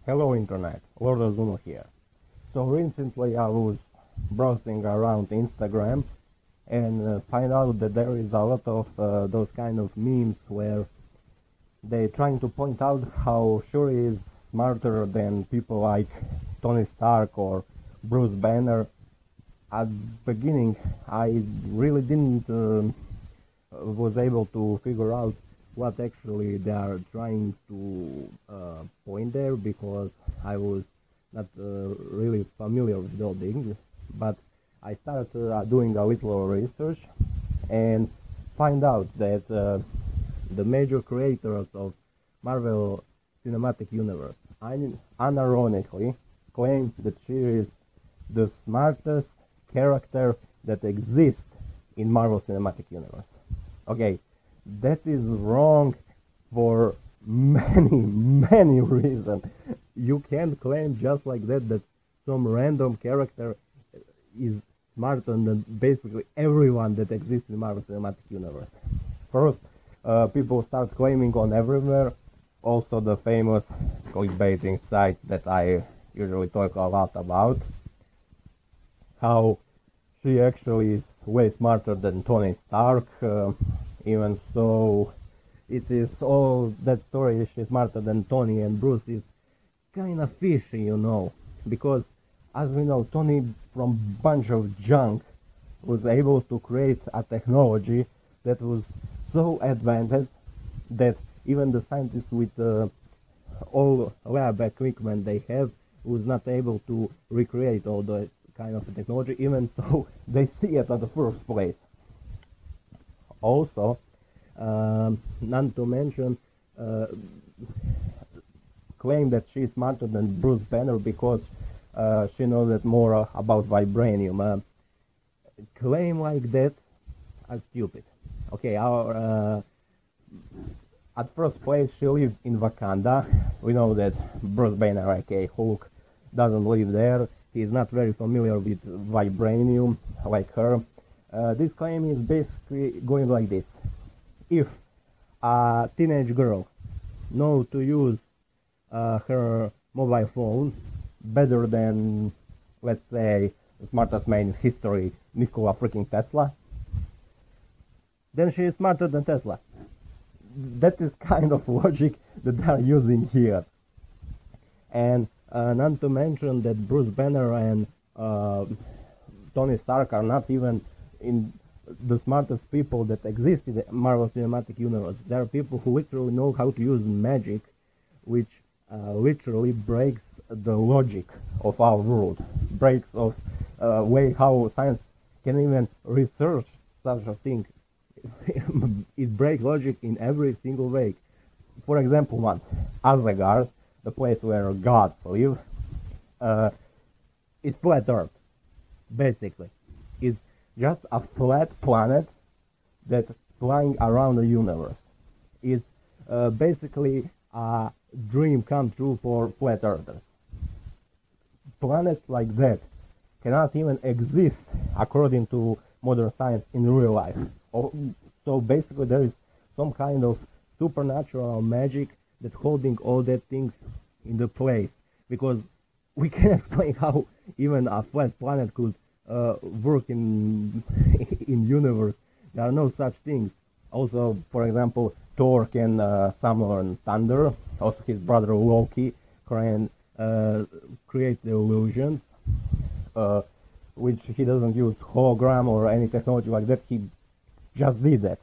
Hello Internet, Lord Zuno here. So recently I was browsing around Instagram and find out that there is a lot of those kind of memes where they trying to point out how Shuri is smarter than people like Tony Stark or Bruce Banner. At the beginning I really didn't was able to figure out what actually they are trying to point there, because I was not really familiar with those things. But I started doing a little research and find out that the major creators of Marvel Cinematic Universe unironically claim that she is the smartest character that exists in Marvel Cinematic Universe. Okay, that is wrong for many reasons. You can't claim just like that some random character is smarter than basically everyone that exists in Marvel Cinematic Universe. First, people start claiming on everywhere, also the famous clickbaiting sites that I usually talk a lot about, how she actually is way smarter than Tony Stark. Even so, it is all that story, she's smarter than Tony and Bruce, is kind of fishy, because as we know, Tony from bunch of junk was able to create a technology that was so advanced that even the scientists with all lab equipment they have was not able to recreate all the kind of technology, even so they see it at the first place. Also, not to mention, claim that she's smarter than Bruce Banner because she knows that more about vibranium. Claim like that are stupid. Okay, at first place she lives in Wakanda. We know that Bruce Banner, aka Hulk, doesn't live there. He is not very familiar with vibranium like her. This claim is basically going like this. If a teenage girl knows to use her mobile phone better than, let's say, the smartest man in history, Nikola freaking Tesla, then she is smarter than Tesla. That is kind of logic that they are using here. And not to mention that Bruce Banner and Tony Stark are not even in the smartest people that exist in the Marvel Cinematic Universe. There are people who literally know how to use magic, which literally breaks the logic of our world, breaks of way how science can even research such a thing. It breaks logic in every single way. For example, one, Asgard, the place where gods live, is flat Earth, basically. It's just a flat planet that's flying around the universe. It's basically a dream come true for flat earthers. Planets like that cannot even exist according to modern science in real life. So basically there is some kind of supernatural magic that holding all that things in the place, because we can explain how even a flat planet could work in universe. There are no such things. Also, for example, Thor can summon thunder. Also, his brother Loki can create the illusions, which he doesn't use hologram or any technology like that. He just did that.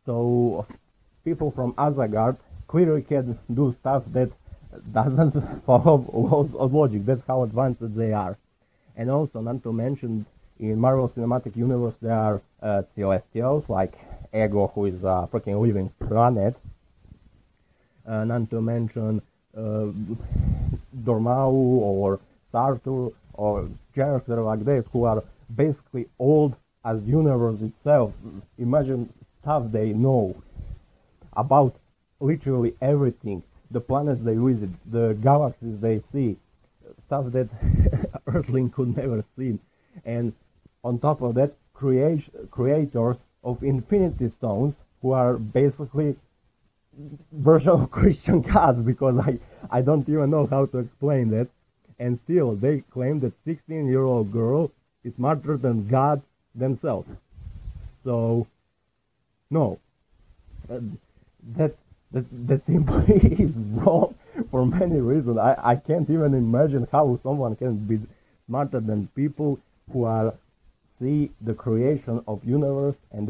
So people from Asgard clearly can do stuff that doesn't follow laws of logic. That's how advanced they are. And also, not to mention, in Marvel Cinematic Universe there are Celestials like Ego, who is a freaking living planet. Not to mention Dormammu or Sartor or characters like this who are basically old as universe itself. Imagine stuff they know about literally everything, the planets they visit, the galaxies they see, stuff that Earthling could never see. And on top of that, creators of Infinity Stones, who are basically version of Christian gods, because I don't even know how to explain that. And still, they claim that 16-year-old girl is smarter than God themselves. So, no, that simply is wrong for many reasons. I can't even imagine how someone can be smarter than people who are see the creation of universe and